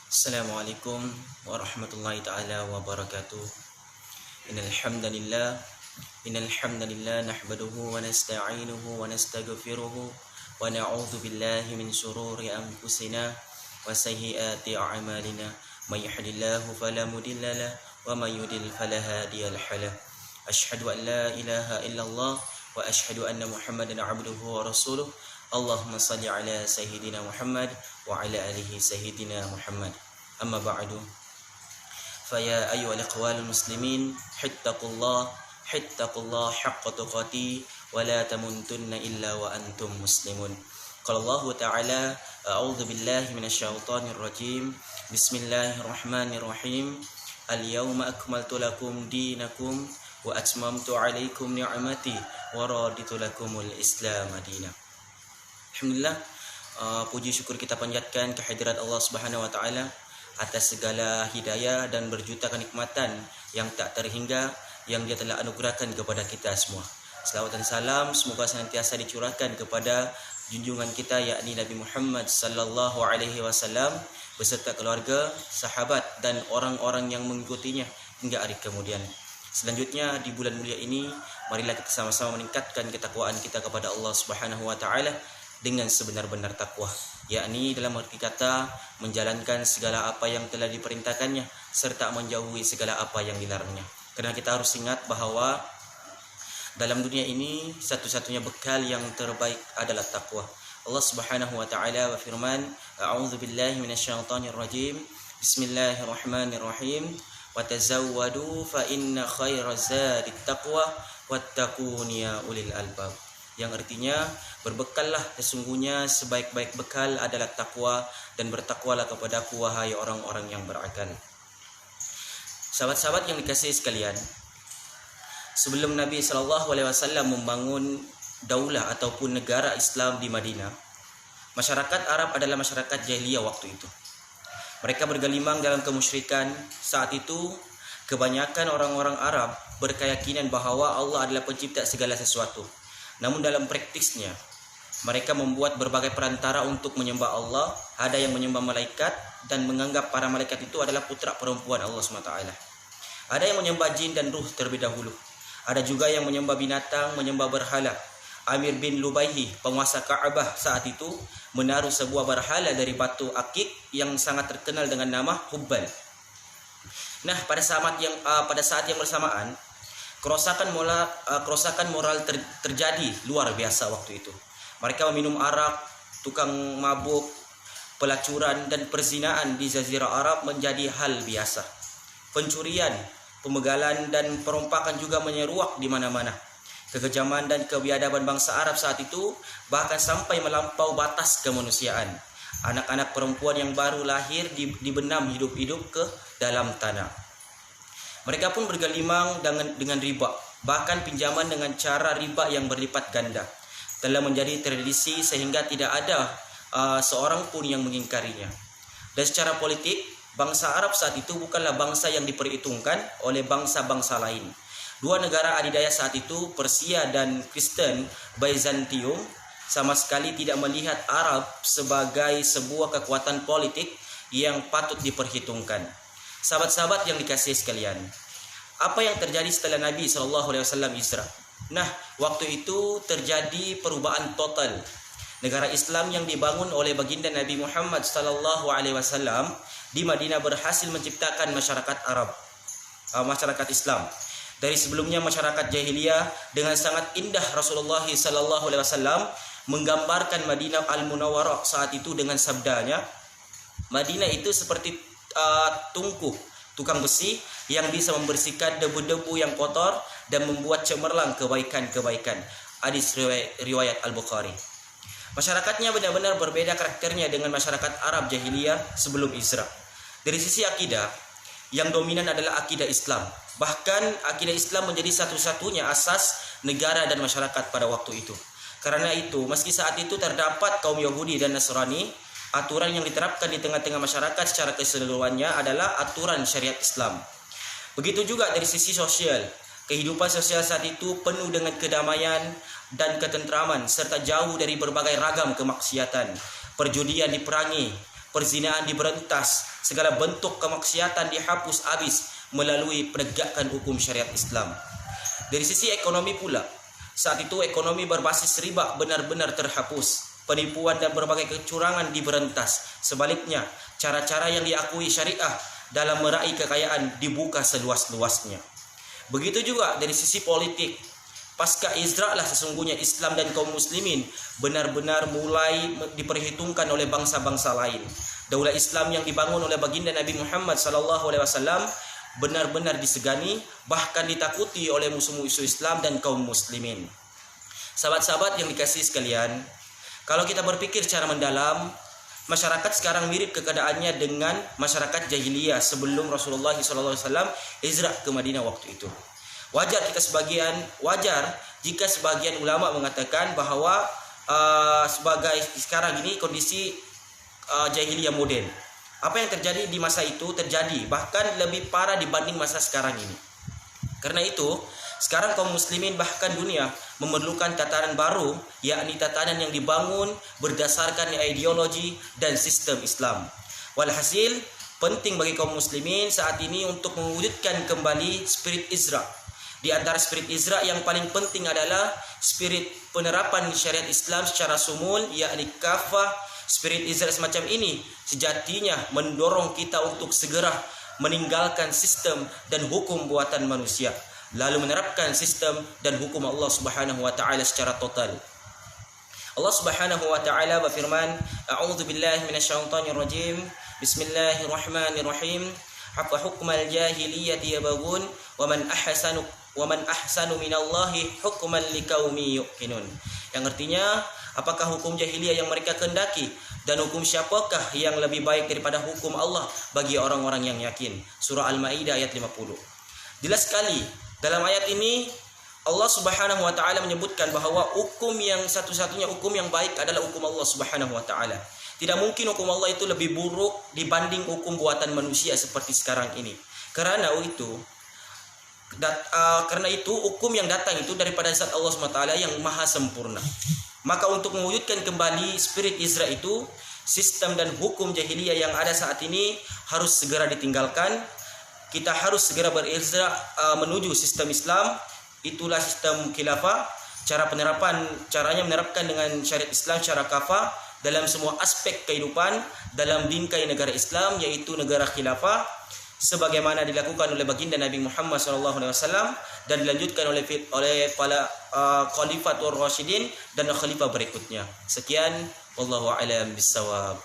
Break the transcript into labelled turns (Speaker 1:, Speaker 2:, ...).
Speaker 1: Assalamualaikum warahmatullahi taala wabarakatuh. Innal hamdalillah nahmaduhu wa nasta'inuhu wa nastaghfiruhu wa na'udzu billahi min shururi anfusina wa sayyiati a'malina. May yahdihillahu fala mudilla lahu wa may yudlil fala hadiya lahu. Asyhadu an la ilaha illallah wa asyhadu anna Muhammadan 'abduhu wa rasuluh. Allahumma salli ala sayyidina Muhammad wa ala alihi sayyidina Muhammad. Amma ba'du. Faya ayyuhal ikhwal muslimin, hittaqullah haqqa tuqati wa la tamuntunna illa wa antum muslimun. Qala Allah Ta'ala, a'udzu billahi minasyaitonir rajim. Bismillahirrahmanirrahim. Al-yawma akmaltu lakum dinakum wa atmamtu 'alaikum ni'mati wa raditu lakumul Islam madina. Alhamdulillah, puji syukur kita panjatkan kehadirat Allah Subhanahu wa taala atas segala hidayah dan berjuta kenikmatan yang tak terhingga yang Dia telah anugerahkan kepada kita semua. Selawat dan salam semoga senantiasa dicurahkan kepada junjungan kita yakni Nabi Muhammad sallallahu alaihi wasallam beserta keluarga, sahabat dan orang-orang yang mengikutinya hingga hari kemudian. Selanjutnya di bulan mulia ini marilah kita sama-sama meningkatkan ketakwaan kita kepada Allah Subhanahu wa taala dengan sebenar-benar takwa, yakni dalam arti kata menjalankan segala apa yang telah diperintahkannya serta menjauhi segala apa yang dilarangnya. Karena kita harus ingat bahawa dalam dunia ini satu-satunya bekal yang terbaik adalah takwa. Allah Subhanahu wa taala berfirman, a'udzu billahi minasyaitonir rajim. Bismillahirrahmanirrahim. Wa tazawwadu fa inna khairaz zadit taqwa wattaqun ya ulil albab. Yang artinya berbekallah, sesungguhnya sebaik-baik bekal adalah takwa dan bertakwalah kepadaku wahai orang-orang yang berakal. Sahabat-sahabat yang dikasihi sekalian, sebelum Nabi SAW membangun daulah ataupun negara Islam di Madinah, masyarakat Arab adalah masyarakat jahiliyah waktu itu. Mereka bergelimang dalam kemusyrikan. Saat itu kebanyakan orang-orang Arab berkeyakinan bahawa Allah adalah pencipta segala sesuatu. Namun dalam praktisnya mereka membuat berbagai perantara untuk menyembah Allah. Ada yang menyembah malaikat dan menganggap para malaikat itu adalah putra perempuan Allah SWT. Ada yang menyembah jin dan ruh terlebih dahulu. Ada juga yang menyembah binatang, menyembah berhala. Amir bin Lubayhi, penguasa Ka'bah saat itu, menaruh sebuah berhala dari batu akik yang sangat terkenal dengan nama Hubbal. Nah, pada saat yang bersamaan, kerosakan moral terjadi luar biasa waktu itu. Mereka meminum arak, tukang mabuk, pelacuran dan perzinaan di Jazirah Arab menjadi hal biasa. Pencurian, pembegalan dan perompakan juga menyeruak di mana-mana. Kekejaman dan kebiadaban bangsa Arab saat itu bahkan sampai melampau batas kemanusiaan. Anak-anak perempuan yang baru lahir dibenam hidup-hidup ke dalam tanah. Mereka pun bergelimang dengan riba, bahkan pinjaman dengan cara riba yang berlipat ganda. Telah menjadi tradisi sehingga tidak ada seorang pun yang mengingkarinya. Dan secara politik, bangsa Arab saat itu bukanlah bangsa yang diperhitungkan oleh bangsa-bangsa lain. Dua negara adidaya saat itu, Persia dan Kristen Byzantium, sama sekali tidak melihat Arab sebagai sebuah kekuatan politik yang patut diperhitungkan. Sahabat-sahabat yang dikasihi sekalian, apa yang terjadi setelah Nabi SAW hijrah? Nah, waktu itu terjadi perubahan total. Negara Islam yang dibangun oleh baginda Nabi Muhammad SAW di Madinah berhasil menciptakan masyarakat Arab, masyarakat Islam. Dari sebelumnya masyarakat jahiliyah, dengan sangat indah Rasulullah SAW menggambarkan Madinah Al-Munawwarah saat itu dengan sabdanya, Madinah itu seperti tungku tukang besi yang bisa membersihkan debu-debu yang kotor dan membuat cemerlang kebaikan-kebaikan. Hadis riwayat Al-Bukhari. Masyarakatnya benar-benar berbeda karakternya dengan masyarakat Arab jahiliyah sebelum hijrah. Dari sisi akidah, yang dominan adalah akidah Islam. Bahkan akidah Islam menjadi satu-satunya asas negara dan masyarakat pada waktu itu. Karena itu, meski saat itu terdapat kaum Yahudi dan Nasrani, aturan yang diterapkan di tengah-tengah masyarakat secara keseluruhannya adalah aturan syariat Islam. Begitu juga dari sisi sosial. Kehidupan sosial saat itu penuh dengan kedamaian dan ketentraman serta jauh dari berbagai ragam kemaksiatan. Perjudian diperangi, perzinaan diberantas, segala bentuk kemaksiatan dihapus habis melalui penegakan hukum syariat Islam. Dari sisi ekonomi pula, saat itu ekonomi berbasis riba benar-benar terhapus. Penipuan dan berbagai kecurangan diberantas. Sebaliknya, cara-cara yang diakui syariah dalam meraih kekayaan dibuka seluas-luasnya. Begitu juga dari sisi politik. Pasca Hijrah lah sesungguhnya Islam dan kaum muslimin benar-benar mulai diperhitungkan oleh bangsa-bangsa lain. Daulah Islam yang dibangun oleh baginda Nabi Muhammad SAW benar-benar disegani, bahkan ditakuti oleh musuh-musuh Islam dan kaum muslimin. Sahabat-sahabat yang dikasihi sekalian, kalau kita berpikir secara mendalam, masyarakat sekarang mirip keadaannya dengan masyarakat jahiliyah sebelum Rasulullah SAW hijrah ke Madinah waktu itu. Wajar jika sebagian ulama mengatakan bahwa sebagai sekarang ini kondisi jahiliyah modern. Apa yang terjadi di masa itu terjadi, bahkan lebih parah dibanding masa sekarang ini. Karena itu, sekarang kaum muslimin bahkan dunia memerlukan tatanan baru, yakni tatanan yang dibangun berdasarkan ideologi dan sistem Islam. Walhasil, penting bagi kaum muslimin saat ini untuk mewujudkan kembali spirit Hijrah. Di antara spirit Hijrah yang paling penting adalah spirit penerapan syariat Islam secara sumul, yakni kafah. Spirit Hijrah semacam ini sejatinya mendorong kita untuk segera meninggalkan sistem dan hukum buatan manusia, lalu menerapkan sistem dan hukum Allah Subhanahu wa taala secara total. Allah Subhanahu wa taala berfirman, "A'udzu billahi minasyaitonir rajim. Bismillahirrahmanirrahim. Hatta hukmal jahiliyyati yabghun wa man ahsanu minallahi hukman liqaumin yuqinun." Yang artinya, apakah hukum jahiliyah yang mereka kehendaki, dan hukum siapakah yang lebih baik daripada hukum Allah bagi orang-orang yang yakin. Surah Al-Maidah ayat 50. Jelas sekali dalam ayat ini Allah Subhanahu wa taala menyebutkan bahwa hukum yang satu-satunya hukum yang baik adalah hukum Allah Subhanahu wa taala. Tidak mungkin hukum Allah itu lebih buruk dibanding hukum buatan manusia seperti sekarang ini. Karena itu hukum yang datang itu daripada zat Allah Subhanahu wa taala yang maha sempurna. Maka untuk mewujudkan kembali spirit Hijrah itu, sistem dan hukum jahiliyah yang ada saat ini harus segera ditinggalkan. Kita harus segera berhijrah menuju sistem Islam. Itulah sistem khilafah. Caranya menerapkan dengan syariat Islam secara kafah dalam semua aspek kehidupan dalam bingkai negara Islam, yaitu negara khilafah, sebagaimana dilakukan oleh baginda Nabi Muhammad SAW dan dilanjutkan oleh para Khalifatul Rasyidin dan khalifah berikutnya. Sekian, wallahu a'lam bissawab.